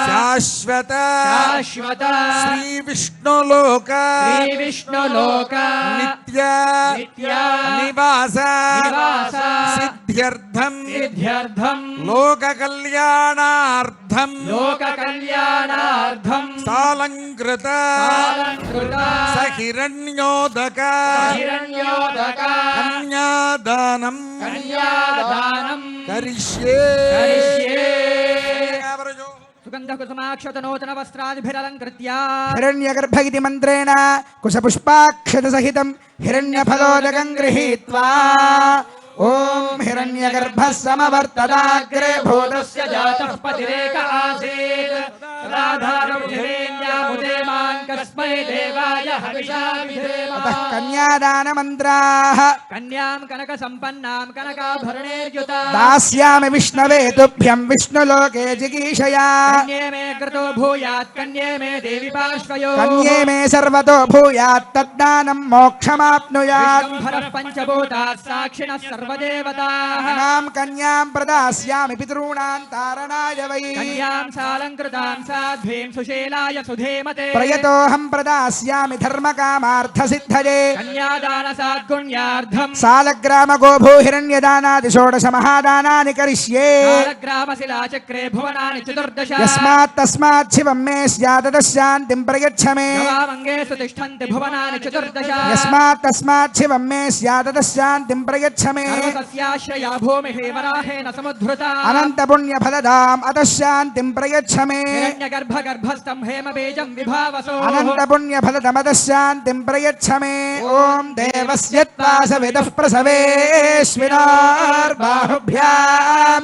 శాశ్వత శ్రీ విష్ణులోక నిత్య నివాస సిద్ధ్యర్థం లోక కళ్యాణార్థం సాలంకృత సహిరణ్యోదక కన్యాదానం కరిష్యే. సుగంధకుసుమాక్షతనూతన వస్త్రాదిభిరలంకృత్య హిరణ్యగర్భ ఇతి మంత్రేణ కుశపుష్పాక్షత సహితం హిరణ్యఫలోదకం గృహీత్వా ఓం హిరణ్యగర్భः సమవర్తదాగ్రే భూతస్య జాతః పతిరేక ఆసీత్ రాధారౌధిరేణ్యాముదే మాం కస్మై దేవాయ హవిషా విధేమ. అతః కన్యాదానమంత్రాः కన్యాం కనక సంపన్నాం కనకాభరణేర్యుతా దాస్యామి విష్ణవే తుభ్యం విష్ణులోకే జిగీషయా. కన్యే మే కృతో భూయాత్ కన్యే మే దేవి పార్శ్వయో కన్యే మే సర్వతో భూయాత్ తద్దానం మోక్షమాప్నుయాత్. విశ్వంభరః పంచభూతాత్ సాక్షిణః సర్వదేవతాః ఇమాం కన్యాం ప్రదాస్యామి పితॄణాం తారణాయ వై. కన్యాం సాలంకృతాం సాధ్వీం సుశీలాయ సుధేమతే ప్రయతోహం ప్రదాస్యామి ధర్మకామార్థసిద్ధయే. కన్యాదాన సాద్గుణ్యార్థం సాలగ్రామ గోభూ హిరణ్యదానాది షోడశ మహాదానాని కరిష్యే. కాలగ్రామశిలాచక్రే భువనాని చతుర్దశ యస్మాత్ తస్మాత్ శివం మే స్యాదశాంతిం ప్రయచ్చ మే. గవామంగేషు తిష్టంతి భువనాని చతుర్దశ యస్మాత్ తస్మాత్ శివం మే స్యాదశాంతిం ప్రయచ్చ మే. సర్వసస్యాశ్రయా భూమిః వరాహేన సముద్ధృతా అనంత పుణ్య ఫలదాం అతశాంతిం ప్రయచ్చ మే. హిరణ్యగర్భగర్భస్థం హేమబీజం విభావసో అనంత పుణ్య ఫలదమతశాంతిం ప్రయచ్చ మే. ఓం దేవస్య త్వా సవితః ప్రసవేష్వినార్బాహుభ్యాం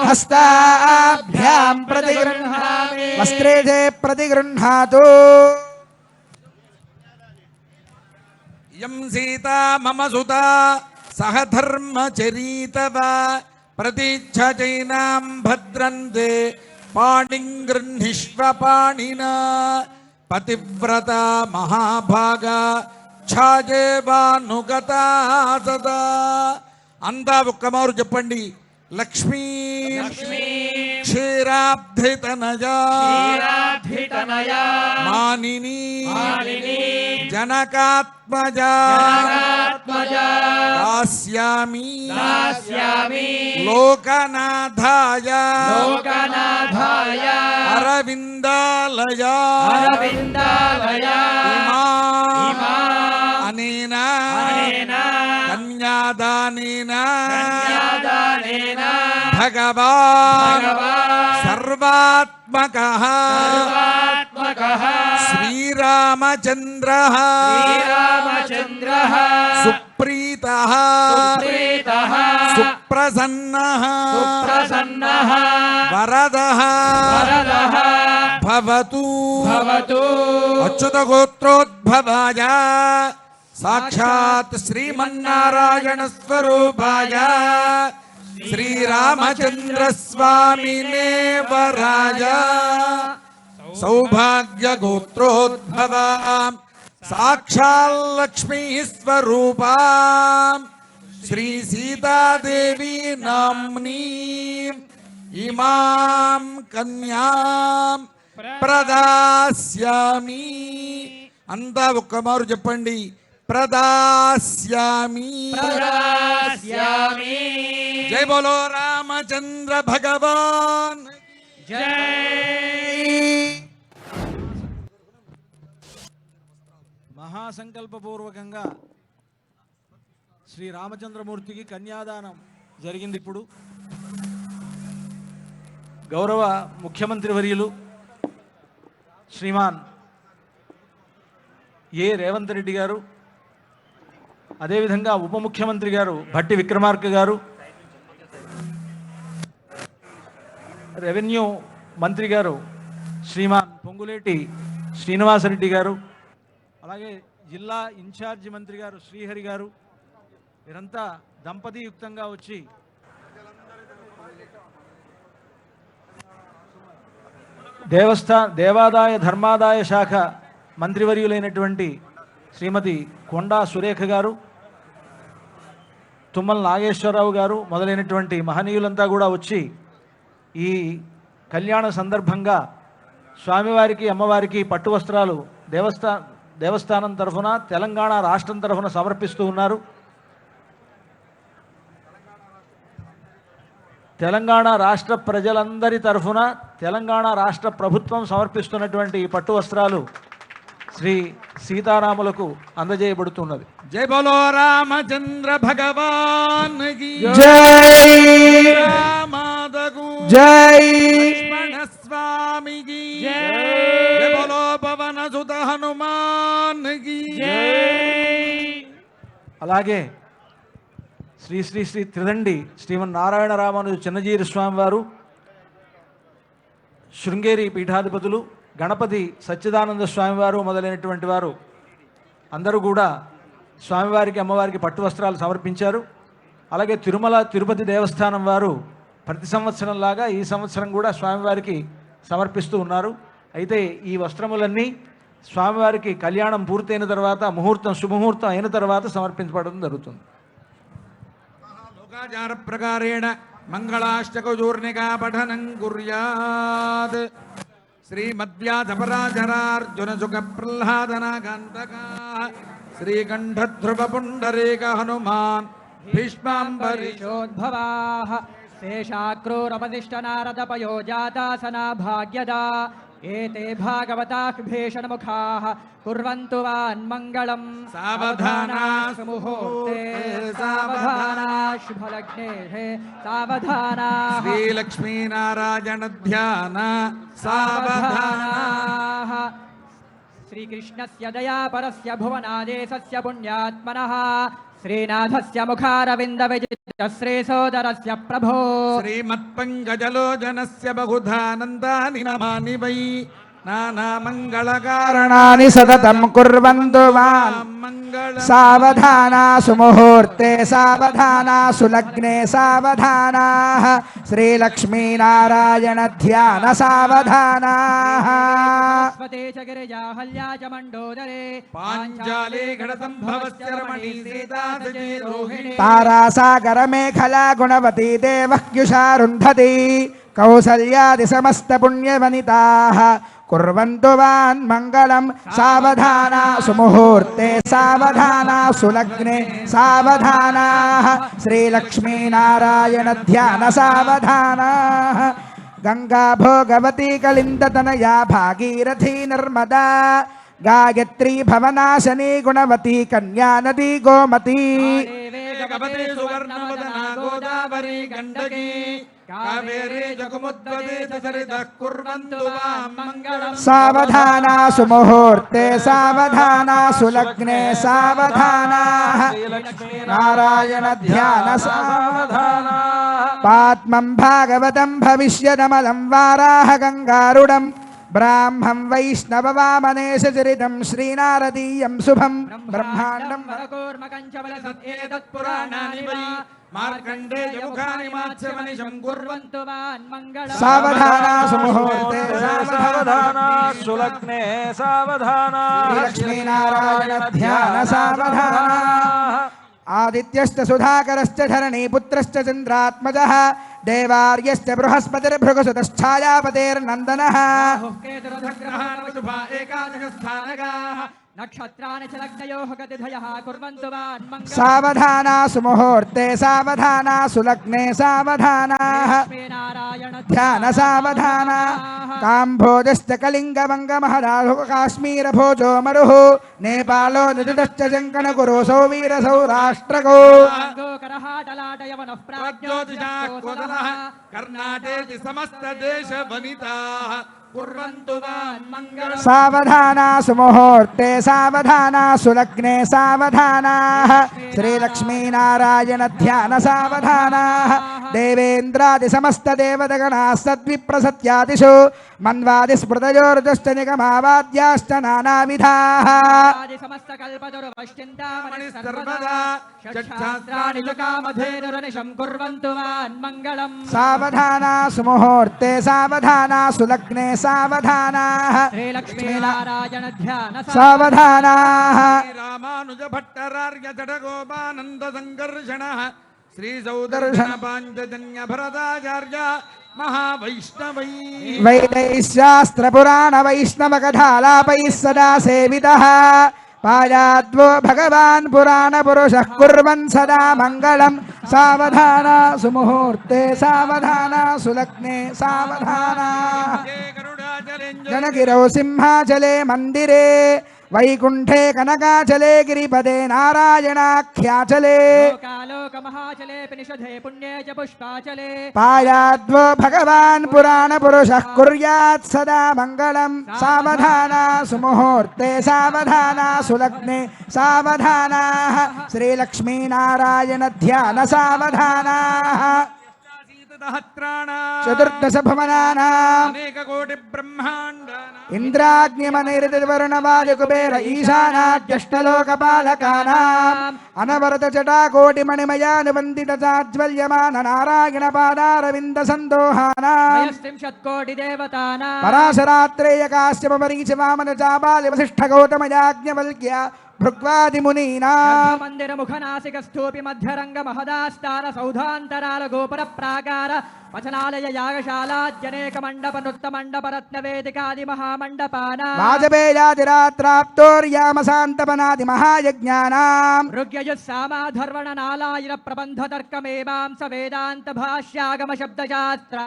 హస్తాభ్యాం ప్రతిగృహ్ణామి వస్త్రేజే ప్రతిగృహ్ణాతు. యం సీతా మమ సుతా సహ ధర్మచరీతవ ప్రతిచ్ఛచైనాం భద్రంతే పాణిం గృహ్ణిష్వ పాణినా పతివ్రత మహాభాగా ఛాజేవానుగతా సదా. అంతా ఒక్కమారు చెప్పండి. లక్ష్మీ క్షీరాబ్ధితనయా మానిని జనకాత్మజా దాస్యామి లోకనాథాయ అరవిందాలయా ఇమా అనేన కన్యాదానేన భగవాన్ సర్వాత్మకః శ్రీరామచంద్రః సుప్రీతః సుప్రసన్నః వరదః భవతు అచ్యుత గోత్రోద్భవాయ సాక్షాత్ శ్రీమన్నారాయణ స్వరూపాయ శ్రీరామచంద్ర స్వామినే వరాయ సౌభాగ్య గోత్రోద్భవా సాక్షాల్లక్ష్మీ స్వరూపా శ్రీ సీతాదేవి నామ్ని ఇమాం కన్యాం ప్రదాస్యామి. అంతా ఒక్కమారు చెప్పండి. ప్రదాస్యామి. జై బోలో రామచంద్ర భగవాన్. మహాసంకల్పపూర్వకంగా శ్రీ రామచంద్రమూర్తికి కన్యాదానం జరిగింది. ఇప్పుడు గౌరవ ముఖ్యమంత్రి వర్యులు శ్రీమాన్ ఏ రేవంత్ రెడ్డి గారు, అదేవిధంగా ఉప ముఖ్యమంత్రి గారు భట్టి విక్రమార్క గారు, రెవెన్యూ మంత్రి గారు శ్రీమాన్ పొంగులేటి శ్రీనివాసరెడ్డి గారు, అలాగే జిల్లా ఇన్ఛార్జి మంత్రి గారు శ్రీహరి గారు, వీరంతా దంపతియుక్తంగా వచ్చి దేవాదాయ ధర్మాదాయ శాఖ మంత్రివర్యులైనటువంటి శ్రీమతి కొండా సురేఖ గారు, తుమ్మల నాగేశ్వరరావు గారు మొదలైనటువంటి మహనీయులంతా కూడా వచ్చి ఈ కళ్యాణ సందర్భంగా స్వామివారికి అమ్మవారికి పట్టు వస్త్రాలు దేవస్థానం తరఫున తెలంగాణ రాష్ట్రం తరఫున సమర్పిస్తూ ఉన్నారు. తెలంగాణ రాష్ట్ర ప్రజలందరి తరఫున తెలంగాణ రాష్ట్ర ప్రభుత్వం సమర్పిస్తున్నటువంటి ఈ పట్టు వస్త్రాలు శ్రీ సీతారాములకు అందజేయబడుతున్నది. జై బోలో రామచంద్ర భగవాన్ కి జై రామాదగు జై లక్ష్మణ స్వామికి జై బోలో పవన సుత హనుమాన్ కి అలాగే శ్రీ శ్రీ శ్రీ త్రిదండి శ్రీమన్నారాయణ రామానుజ చిన్నజీరి స్వామి వారు, శృంగేరి పీఠాధిపతులు, గణపతి సచ్చిదానంద స్వామివారు మొదలైనటువంటి వారు అందరూ కూడా స్వామివారికి అమ్మవారికి పట్టు వస్త్రాలు సమర్పించారు. అలాగే తిరుమల తిరుపతి దేవస్థానం వారు ప్రతి సంవత్సరం లాగా ఈ సంవత్సరం కూడా స్వామివారికి సమర్పిస్తూ ఉన్నారు. అయితే ఈ వస్త్రములన్నీ స్వామివారికి కళ్యాణం పూర్తయిన తర్వాత శుభముహూర్తం అయిన తర్వాత సమర్పించబడడం జరుగుతుంది. లోకాచార ప్రకారేణ మంగళాష్టకూర్ణికా పఠనం కుర్యాత్. శ్రీమద్వ్యాధపరాజరార్జున సుఖ ప్రహ్లాదనాకాంతకా శ్రీకంఠధ్రువ పుండరీక హనుమాన్ భీష్మాంబరీషోద్భవాః శేషాక్రూరపతిష్ట నారద పయోజాతాసనా భాగ్యదా ఏతే భాగవతాః భీషణముఖాః కుర్వంతు వాన్మంగళం. సావధానా ముహూర్తే సావధానా శుభలగ్నే సావధానా శ్రీలక్ష్మీనారాయణ ధ్యాన సావధానా. శ్రీకృష్ణస్య దయాపరస్య భువనాదేశస్య పుణ్యాత్మనః శ్రీనాథస్య ముఖారవింద విజిత శ్రీసోదరస్య ప్రభో శ్రీమత్పంకజలోచనస్య బహుధానందాని నమాని వై నానామంగళకారణాని కారణాని సతతం కుర్వంతు మాం. సావధానా సుముహూర్తే సావధానా సులగ్నే సావధానా శ్రీలక్ష్మీనారాయణ ధ్యాన సావధానా. పాంచాలే ఘటసంభవస్య రమణీ సీతాసజే రోహిణీ తారాసాగర మేఖలా గుణవతీ దేవహ్యుషారుంధతి కౌసల్యాది సమస్త పుణ్యవనితాః కుర్వంతు వాన్మంగళం. సావధానా సుముహూర్తే సావధానా సులగ్నే సావధానా శ్రీలక్ష్మీనారాయణ ధ్యాన సావధానా. గంగా భోగవతీ కలిందతనయా భాగీరథీ నర్మదా గాయత్రీ భవనాశనీ గుణవతీ కన్యా నదీ గోమతీ. వేగవతే సువర్ణవదనా గోదావరీ గండకీ కావేరీ జగముద్వదే సరితః కుర్వంతు వాం మంగళం. సావధానా సుముహూర్తే సావధానా సులగ్నే సావధానా నారాయణ ధ్యాన సావధానా. పాత్మం భాగవతం భవిష్యదమలం వారాహ గంగారుడం బ్రాహ్మం వైష్ణవ వామనేశ చరితం శ్రీనారదీయం శుభం బ్రహ్మాండం పురాణాని వై మార్కండేయ ముఖాని మాత్స్యమనిశం కుర్వంతు వాన్మంగళం. సావధానా సుముహూర్తే సావధానా సులగ్నే సావధానా లక్ష్మీనారాయణ ధ్యాన సావధానా. ఆదిత్యశ్చ సుధాకరశ్చ ధరణీ పుత్రశ్చ చంద్రాత్మజః దేవార్యశ్చ బృహస్పతిర్భృగుసుతశ్ఛాయాపతేర్నందనః. శుభా ఏకాదశ స్థానగాః నక్షత్రాణి చ లగ్నయోః గతిధయః కుర్వంతు వాన్మంగళం. సావధానా సుముహూర్తే సావధానా సులగ్నే సావధానా ధ్యాన సావధానా. కాంభోజశ్చ కళింగవంగమహరాహు కాశ్మీర భోజో మరుః నేపాలో నిదుటశ్చ జంకణ కురు సౌవీర సౌరాష్ట్రకో. ప్రజ్యోతిషా కోదనః కర్ణాటేతి సమస్త దేశ వనితాః कुर्वन्तु वान्मङ्गलम् सावधाना सुमुहूर्ते सावधाना सुलग्ने सावधानाः श्रीलक्ष्मीनारायण ध्यान सावधानाः देवेन्द्रादि समस्त देवतगणाः सद्विप्रसत्यादिषु मन्वादिस्मृतयोर्दुश्च निगमावाद्याश्च नानाविधाः आदि समस्त कल्पतरुवश्चिन्तामणिः सर्वदा षट्शास्त्राणि लुकामधेनुरनिशं कुर्वन्तु वान्मङ्गलम् सावधाना सुमुहूर्ते सावधाना सुलग्ने सावधानाः श्रीलक्ष्मीनारायण ध्यान सावधानाः रामानुज भट्टरार्य जडगोपानंद संकर्षण श्री सौदर्शन पांचजन्य भरताचार्य महावैष्णवै वैदैः शास्त्रपुराणवैष्णवकथालापैः सदा सेवितः पायाद्वो भगवान् पुराणपुरुषः कुर्वन् सदा मङ्गलं सावधाना सुमुहूर्ते सावधाना सुलग्ने सावधाना जनगिरौ सिंहाचले मन्दिरे वैकुण्ठे कनकाचले गिरिपदे नारायणाख्याचले लोकालोकमहाचले निषधे पुण्ये च पुष्पाचले पायाद्वो भगवान् पुराणपुरुषः कुर्यात् सदा मङ्गलं सावधाना सुमुहूर्ते सावधाना सुलग्ने सावधानाः श्रीलक्ष्मीनारायण ध्यान सावधानाः चतुर्दश भवनानाम् अनेक कोटि ब्रह्मांड इन्द्राग्निमनिर्वरुणवायुकुबेर ईशानाद्यष्टलोकपालकानाम् अनवरत जटाकोटिमणिमयानुबन्धित चाज्वल्यमान नारायणपादारविन्द सन्दोहानाम् त्रयस्त्रिंशत्कोटिदेवतानां पराशरात्रेय काश्यप मरीच वामन चाबालि वसिष्ठ गौतम याज्ञवल्क्य भृग्वादिमुनीनाम् मंदिर मुखनासिक स्तूपि मध्यरंग महदास्तार सौधांतराल गोपुर प्राकार वचनालय यागशाला जनेक मंडप नृत्य मंडप रत्न वेदिकादि महामंडपाना वाजपेयादिरात्राप्तोर्यामसान्तपनादि महायज्ञानाम् ऋग्यजुस्सामाधर्वण नालायन प्रबंध तर्कमेवांस वेदांत भाष्यागम शब्दशास्त्र